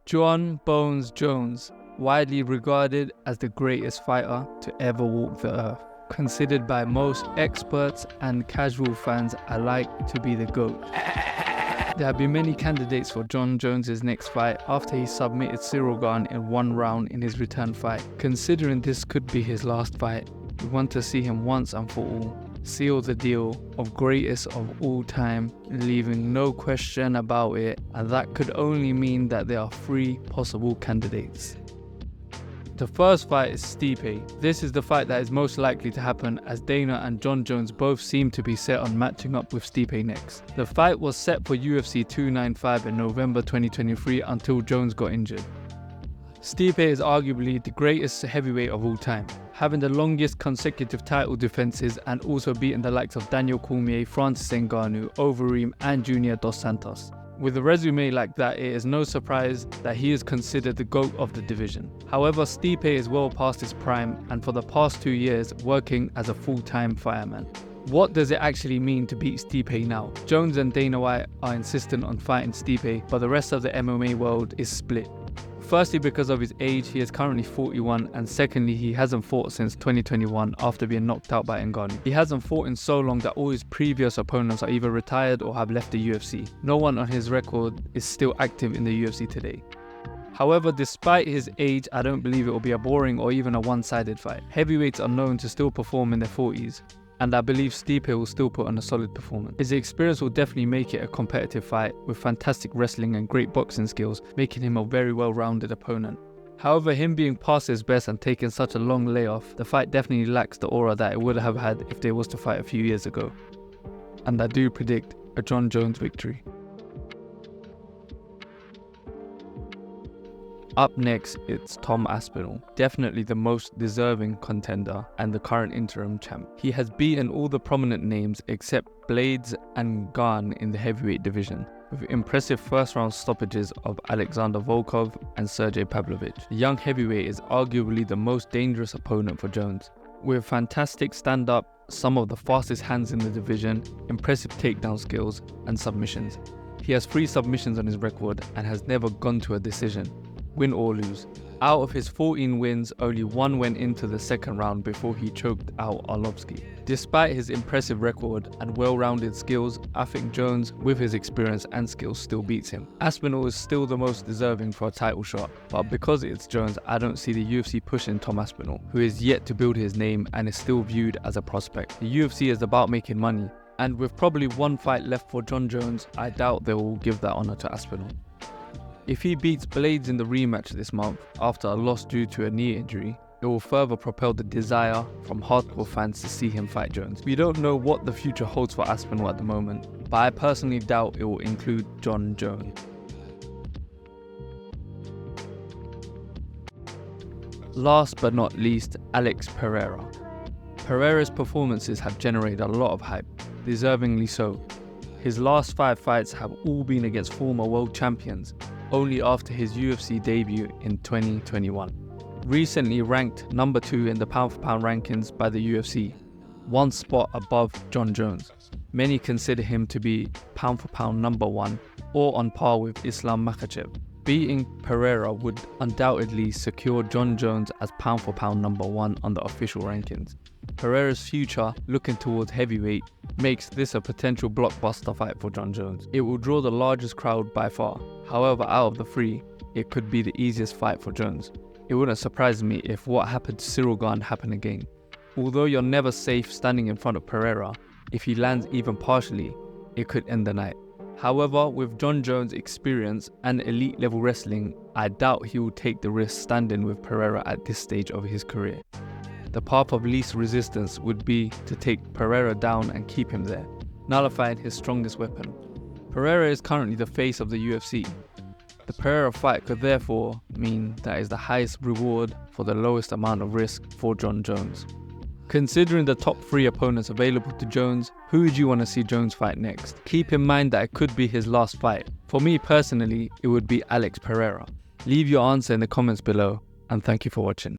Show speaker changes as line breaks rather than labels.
Jon Bones Jones, widely regarded as the greatest fighter to ever walk the earth. Considered by most experts and casual fans alike to be the GOAT. There have been many candidates for Jon Jones' next fight after he submitted Cyril Gane in one round in his return fight. Considering this could be his last fight, we want to see him once and for all seal the deal of greatest of all time, leaving no question about it, and that could only mean that there are 3 possible candidates. The first fight is Stipe. This is the fight that is most likely to happen, as Dana and Jon Jones both seem to be set on matching up with Stipe next. The fight was set for UFC 295 in November 2023 until Jones got injured. Stipe is arguably the greatest heavyweight of all time, having the longest consecutive title defenses and also beating the likes of Daniel Cormier, Francis Ngannou, Overeem and Junior Dos Santos. With a resume like that, it is no surprise that he is considered the GOAT of the division. However, Stipe is well past his prime and for the past 2 years working as a full-time fireman. What does it actually mean to beat Stipe now? Jones and Dana White are insistent on fighting Stipe, but the rest of the MMA world is split. Firstly, because of his age, he is currently 41, and secondly, he hasn't fought since 2021 after being knocked out by Ngannou. He hasn't fought in so long that all his previous opponents are either retired or have left the UFC. No one on his record is still active in the UFC today. However, despite his age, I don't believe it will be a boring or even a one-sided fight. Heavyweights are known to still perform in their 40s. And I believe Stipe will still put on a solid performance. His experience will definitely make it a competitive fight, with fantastic wrestling and great boxing skills, making him a very well-rounded opponent. However, him being past his best and taking such a long layoff, the fight definitely lacks the aura that it would have had if they was to fight a few years ago. And I do predict a Jon Jones victory. Up next, it's Tom Aspinall, definitely the most deserving contender and the current interim champ. He has beaten all the prominent names except Blades and Gane in the heavyweight division, with impressive first-round stoppages of Alexander Volkov and Sergey Pavlovich. The young heavyweight is arguably the most dangerous opponent for Jones. With fantastic stand-up, some of the fastest hands in the division, impressive takedown skills and submissions. He has 3 submissions on his record and has never gone to a decision, win or lose. Out of his 14 wins, only 1 went into the second round before he choked out Arlovsky. Despite his impressive record and well-rounded skills, I think Jones, with his experience and skills, still beats him. Aspinall is still the most deserving for a title shot, but because it's Jones, I don't see the UFC pushing Tom Aspinall, who is yet to build his name and is still viewed as a prospect. The UFC is about making money, and with probably 1 fight left for Jon Jones, I doubt they will give that honour to Aspinall. If he beats Blades in the rematch this month after a loss due to a knee injury, it will further propel the desire from hardcore fans to see him fight Jones. We don't know what the future holds for Aspinall at the moment, but I personally doubt it will include Jon Jones. Last but not least, Alex Pereira. Pereira's performances have generated a lot of hype, deservingly so. His last 5 fights have all been against former world champions, only after his UFC debut in 2021. Recently ranked number 2 in the pound-for-pound rankings by the UFC, 1 spot above Jon Jones. Many consider him to be pound-for-pound number 1 or on par with Islam Makhachev. Beating Pereira would undoubtedly secure Jon Jones as pound-for-pound number 1 on the official rankings. Pereira's future, looking towards heavyweight, makes this a potential blockbuster fight for Jon Jones. It will draw the largest crowd by far. However, out of the 3, it could be the easiest fight for Jones. It wouldn't surprise me if what happened to Cyril Gane happened again. Although you're never safe standing in front of Pereira, if he lands even partially, it could end the night. However, with Jon Jones' experience and elite level wrestling, I doubt he will take the risk standing with Pereira at this stage of his career. The path of least resistance would be to take Pereira down and keep him there, nullifying his strongest weapon. Pereira is currently the face of the UFC. The Pereira fight could therefore mean that is the highest reward for the lowest amount of risk for Jon Jones. Considering the top 3 opponents available to Jones, who would you want to see Jones fight next? Keep in mind that it could be his last fight. For me personally, it would be Alex Pereira. Leave your answer in the comments below, and thank you for watching.